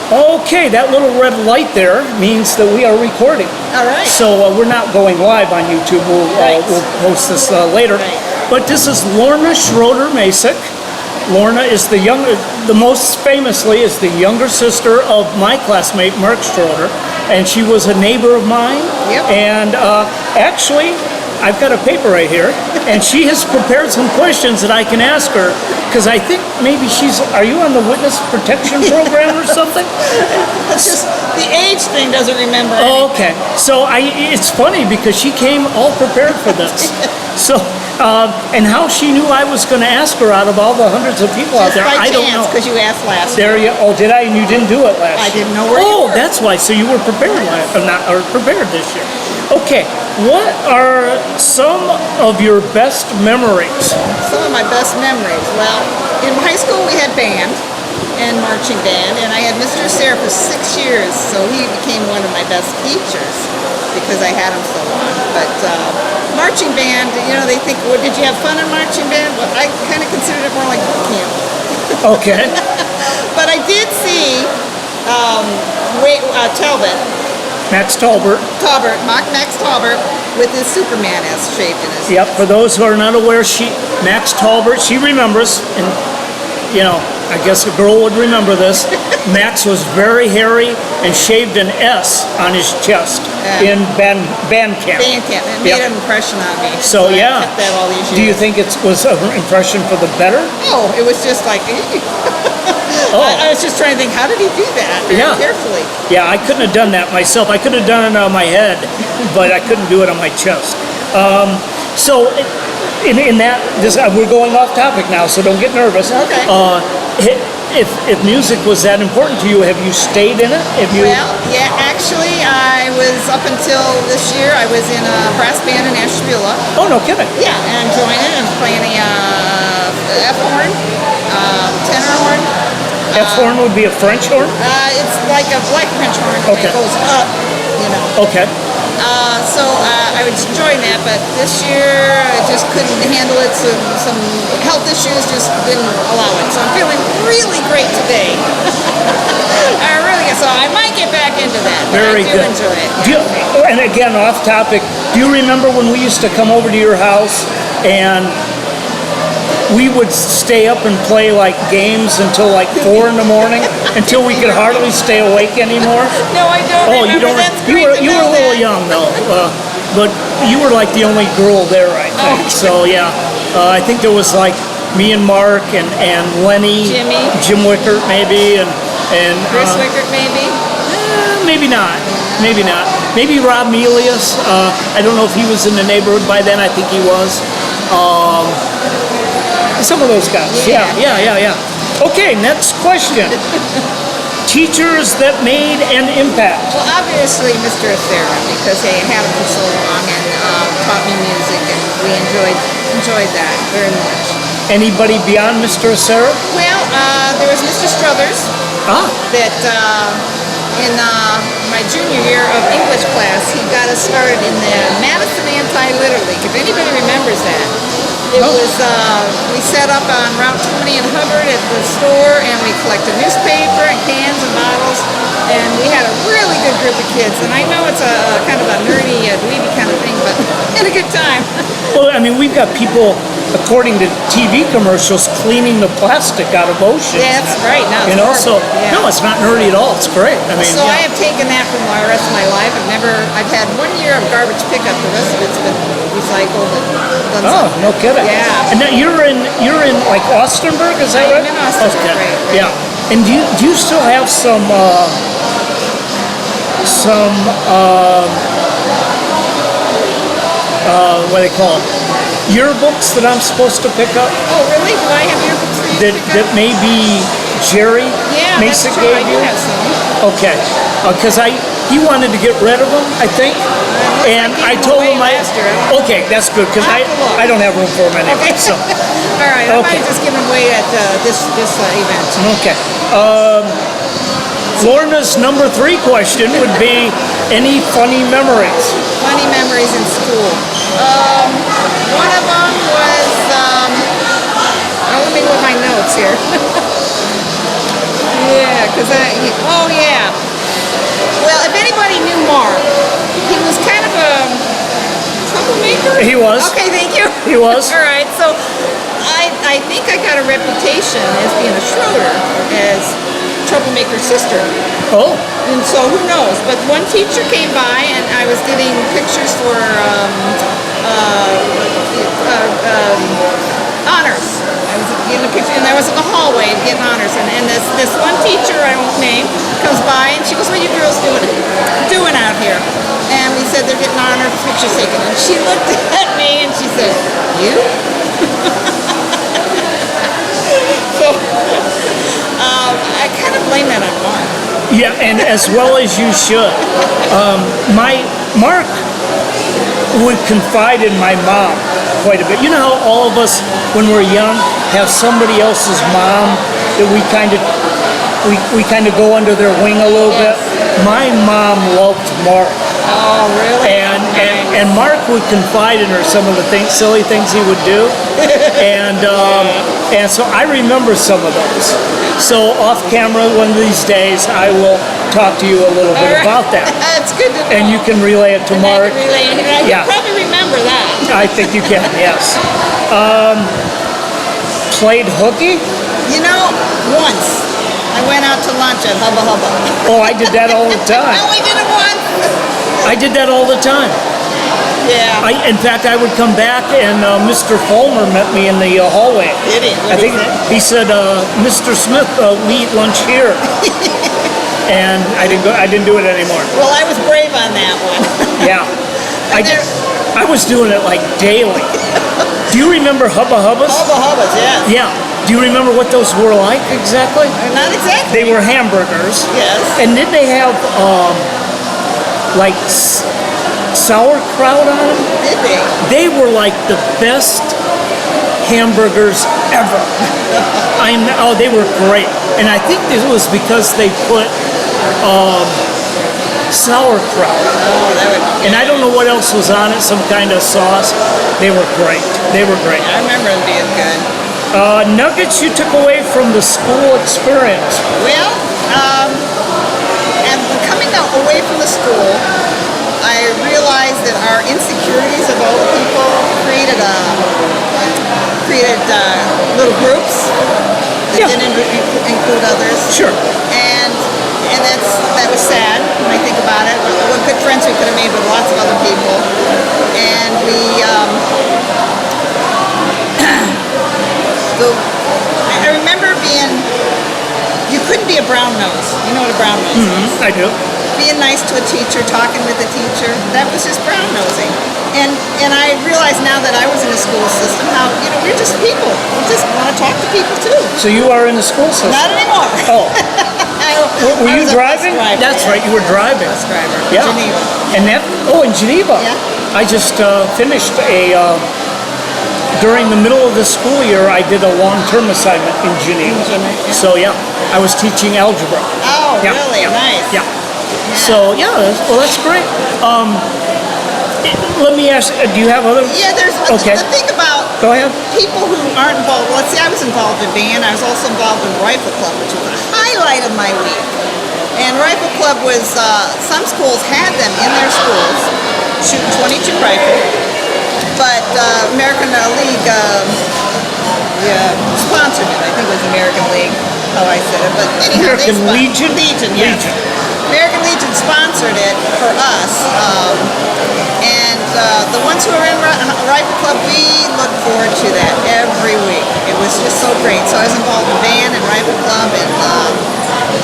Okay, that little red light there means that we are recording. All right. So we're not going live on YouTube. We'll post this later. Right. But this is Lorna Schroeder Masek. Lorna is the most famously is the younger sister of my classmate Mark Schroeder, and she was a neighbor of mine. Yep. And actually, I've got a paper right here, and she has prepared some questions that I can ask her, because I think maybe are you on the witness protection program or something? It's just the age thing doesn't remember. Oh, okay. So it's funny because she came all prepared for this. So, and how she knew I was going to ask her out of all the hundreds of people out there, I don't know. Because you asked last. There you. Oh, did I? And you didn't do it last. I didn't know where you were. Oh, that's why. So you were prepared prepared this year. Okay. What are some of your best memories? Some of my best memories. Well, in high school we had band and marching band, and I had Mr. Sarah for 6 years, so he became one of my best teachers because I had him so long. But marching band, they think, well, did you have fun in marching band? Well, I kind of considered it more like boot camp. Okay. But I did see Talbot. Max Talbot. Max Talbot with his Superman as shaped in his. Yep. For those who are not aware, Max Talbot. She remembers, and I guess a girl would remember this. Max was very hairy and shaved an S on his chest in band camp. Band camp. It made an impression on me. So I kept that all these years. Do you think it was an impression for the better? No, it was just like. I was just trying to think, how did he do that very carefully? Yeah, I couldn't have done that myself. I could have done it on my head, but I couldn't do it on my chest. So in that, we're going off topic now, so don't get nervous. Okay. If music was that important to you, have you stayed in it? Well, yeah, actually, I was up until this year, I was in a brass band in Ashtabula. Oh, no kidding. Yeah, and I'm joining and playing the F horn, tenor horn. F horn would be a French horn? It's like a black French horn. Okay. It goes up, Okay. So I was enjoying that, but this year I just couldn't handle it. Some health issues just didn't allow it. So I'm feeling really great today. So I might get back into that. Very good. I do enjoy it. And again, off topic, do you remember when we used to come over to your house and we would stay up and play like games until like 4 in the morning until we could hardly stay awake anymore? No, I don't. Oh, remember. you don't. That's You great were a little young though, but you were like the only girl there, I think. So yeah, I think there was like me and Mark and Lenny, Jim Wickert maybe, and Chris Wickert maybe. Maybe not. Maybe Rob Melius. I don't know if he was in the neighborhood by then. I think he was. Some of those guys. Yeah. Okay, next question. Teachers that made an impact. Well, obviously, Mr. Sarah, because they had him for so long and taught me music, and we enjoyed that very much. Anybody beyond Mr. Sarah? Well, there was Mr. Struthers. That in my junior year of English class, he got us started in the Madison Anti-Litter League. If anybody remembers that. It was, we set up on Route 20 in Hubbard at the store, and we collected newspaper and cans and bottles, and we had a really good group of kids. And I know it's a kind of a nerdy, dweeby kind of thing, but we had a good time. Well, I mean, we've got people, according to TV commercials, cleaning the plastic out of oceans. Yeah, that's right. No, no, it's not nerdy at all. It's great. I mean, so I have taken that for the rest of my life. I've had 1 year of garbage pickup. The rest of it's been recycled and done something. No kidding. Yeah. And now you're in like Austenburg, is that right? I'm in Austenburg, okay. right. Yeah. And do you still have some what do they call it? Yearbooks that I'm supposed to pick up? Oh, really? Do I have yearbooks for you to pick up? That maybe Jerry Masek that's true. gave you? I do have some. Okay. Because he wanted to get rid of them, I think. And I told him okay, that's good, because I don't have room for them anyway. So. All right, I might just give them away at this event. Okay. Lorna's number 3 question would be, any funny memories? Funny memories in school. One of them was, let me look at my notes here. Yeah, because oh yeah. Well, if anybody knew Mark, he was kind of a troublemaker. He was. Okay, thank you. He was. All right, so I think I got a reputation as being a Schroeder, as troublemaker sister. Oh. And so who knows? But one teacher came by and I was getting pictures for honors. I was getting a picture, and I was in the hallway getting honors. And this one teacher, I won't name, comes by and she goes, "What are you girls doing out here?" And we said they're getting honor pictures taken. And she looked at me and she said, "You?" So I kind of blame that on Mark. Yeah, and as well as you should. Mark would confide in my mom quite a bit. You know how all of us, when we're young, have somebody else's mom that we kind of go under their wing a little bit? My mom loved Mark. Oh, really? And Mark would confide in her some of the silly things he would do, and so I remember some of those. So off camera, one of these days, I will talk to you a little bit about that. That's good to know. And you can relay it to Mark. I can probably remember that. I think you can. Yes. Played hooky? You know, once I went out to lunch at Hubba-Hubba. Oh, I did that all the time. I only did it once. I did that all the time. Yeah. In fact, I would come back, and Mr. Fulmer met me in the hallway. Did he? I think he said, "Mr. Smith, we eat lunch here." And I didn't do it anymore. Well, I was brave on that one. Yeah, I was doing it like daily. Do you remember hubba-hubbas? Hubba-Hubbas, yes. Yeah. Do you remember what those were like exactly? Not exactly. They were hamburgers. Yes. And did they have like sauerkraut on them? Did they? They were like the best hamburgers ever. They were great. And I think it was because they put sauerkraut. Oh, that would be. And I don't know what else was on it, some kind of sauce. They were great. They were great. I remember them being good. Nuggets you took away from the school experience. Well, and coming away from the school, I realized that our insecurities of all the people created little groups that didn't include others. Sure. And that was sad when I think about it. What good friends we could have made with lots of other people. And I remember you couldn't be a brown nose. You know what a brown nose is? I do. Being nice to a teacher, talking with a teacher, that was just brown nosing. And I realize now that I was in the school system how, we're just people. We just want to talk to people too. So you are in the school system? Not anymore. Oh. Were you driving? That's right, you were driving. Bus driver. Yeah. Geneva. And in Geneva. Yeah. I just finished during the middle of the school year, I did a long-term assignment in Geneva. Yeah. So yeah, I was teaching algebra. Oh, Yeah. really? Yeah. Nice. Yeah. So yeah, that's great. Let me ask, do you have other? Yeah, there's Okay. the thing about Go ahead. people who aren't involved. Let's see, I was involved in band. I was also involved in Rifle Club, which was the highlight of my week. And Rifle Club was, some schools had them in their schools, shooting 22 rifle. But American League sponsored it. I think it was American League, how I said it. But anyhow, American Legion? Legion, yes. Legion. American Legion sponsored it for us. And the ones who are in Rifle Club, we look forward to that every week. It was just so great. So I was involved in band and Rifle Club and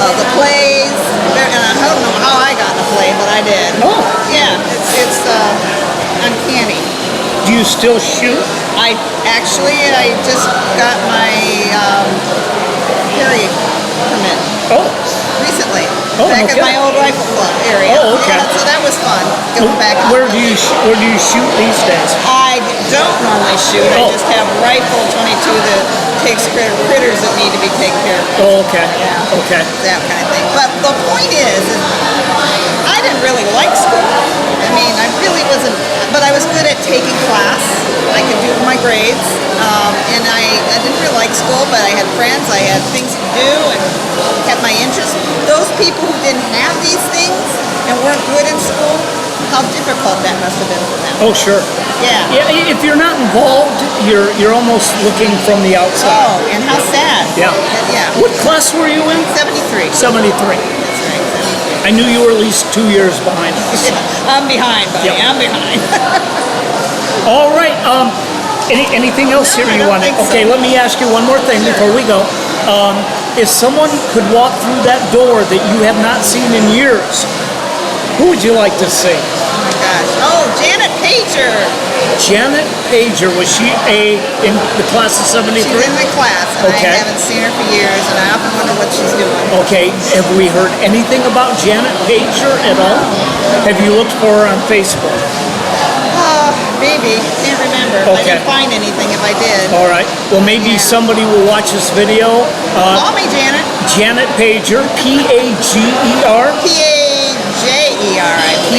the plays. And I don't know how I got in a play, but I did. Oh. Yeah, it's uncanny. Do you still shoot? I just got my carry permit Oh. recently. Oh, Back okay. at my old Rifle Club area. Oh, okay. Yeah, so that was fun. Going back. Where do you shoot these days? I don't normally shoot. Oh. I just have rifle 22 that takes care of critters that need to be taken care of. Oh, okay. Yeah. Okay. That kind of thing. But the point is I didn't really like school. I mean, I really but I was good at taking class. I could do my grades, and I didn't really like school, but I had friends, I had things to do, and kept my interest. Those people who didn't have these things and weren't good in school, how difficult that must have been for them. Oh, sure. Yeah. Yeah, if you're not involved, you're almost looking from the outside. Oh, and how sad. Yeah. Yeah. What class were you in? 73. 73. That's right, 73. I knew you were at least 2 years behind us. I'm behind, buddy. Yep. I'm behind. All right. Anything else No, here I you don't want to? think so. Okay, let me ask you one more thing before we go. If someone could walk through that door that you have not seen in years, who would you like to see? Oh my gosh. Oh, Janet Pager. Janet Pager, was she in the class of 73? She's in my class, and Okay. I haven't seen her for years, and I often wonder what she's doing. Okay, have we heard anything about Janet Pager at all? Have you looked for her on Facebook? Maybe. Can't remember. I Okay. didn't find anything if I did. All right. Well, maybe Yeah. somebody will watch this video. Call me Janet. Janet Pager, Pager. Pager.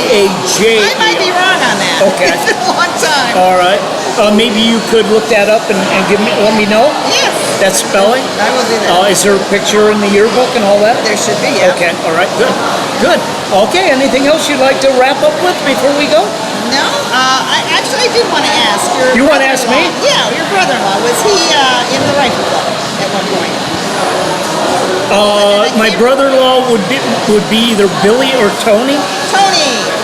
Pager. I might be wrong on that. Okay. It's been a long time. All right. Maybe you could look that up and let me know Yes. that spelling. I will do that. Is there a picture in the yearbook and all that? There should be, yeah. Okay. All right. Good. Good. Okay. Anything else you'd like to wrap up with before we go? No, I actually did want to ask your. You want to ask me? Yeah, your brother-in-law. Was he in the rifle club at one point? My brother-in-law would be either Billy or Tony.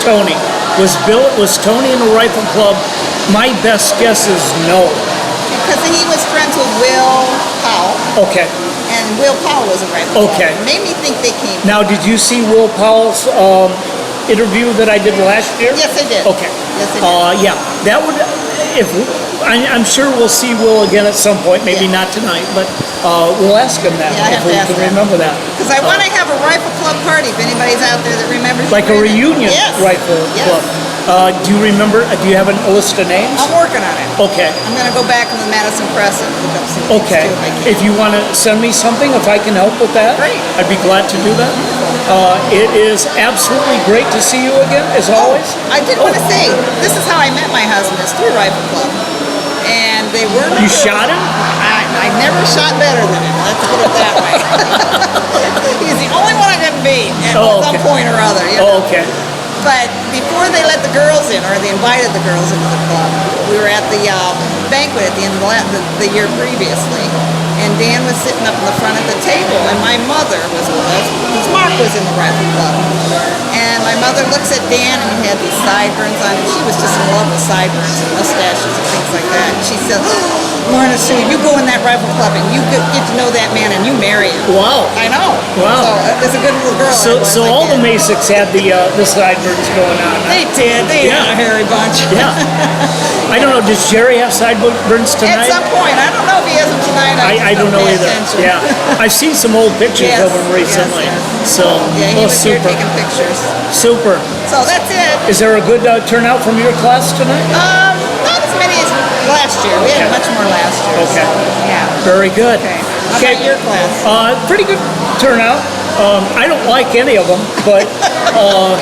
Tony. Was Tony in the rifle club? My best guess is no. Because he was friends with Will Powell, Okay. and Will Powell was a rifle club. Okay. It made me think they came. Now, did you see Will Powell's interview that I did last year? Yes, I did. Okay. Yes, I did. Yeah, that would. I'm sure we'll see Will again at some point. Maybe Yeah. not tonight, but we'll ask him that Yeah, I if have we to ask can him. remember that. Because I want to have a rifle club party. If anybody's out there that remembers. Like a reunion Yes. rifle Yes. club. Do you remember? Do you have a list of names? I'm working on it. Okay. I'm going to go back in the Madison Press and look up some names Okay. too if I can. If you want to send me something, if I can help with that, Great. I'd be glad to do that. It is absolutely great to see you again, as always. I did want to say, this is how I met my husband, is through Rifle Club. And they were. You shot him? I never shot better than him, let's put it that way. He's the only one I couldn't beat at some point or other. You know? Oh, okay. But before they let the girls in, or they invited the girls into the club, we were at the banquet at the end of the year previously. And Dan was sitting up in the front of the table, and my mother was with us, because Mark was in the rifle club. And my mother looks at Dan, and he had these sideburns on him. She was just in love with sideburns and mustaches and things like that. And she said, Lorna Schroeder, you go in that rifle club, and you get to know that man, and you marry him. Wow. I know. Wow. So it's a good little girl. So all the Masiks had the sideburns going on. Huh? They did. They had a hairy bunch. Yeah. I don't know. Does Jerry have sideburns tonight? At some point. I don't know if he has them tonight. I don't know either. Yeah. I've seen some old pictures of him recently. Yes. So, Yeah, he was here super. taking pictures. Super. So that's it. Is there a good turnout from your class tonight? Not as many as last year. We had much more last year. Okay. So, yeah. Very good. Okay. How about your class? Pretty good turnout. I don't like any of them, but Come on.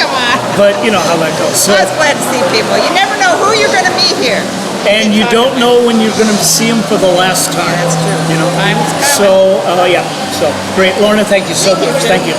but you know how that goes. So, I was glad to see people. You never know who you're going to meet here. and you don't know when you're going to see them for the last time. Yeah, that's true. You know. Time's coming. So yeah. So great, Lorna. Thank you so much. Jim. Thank you.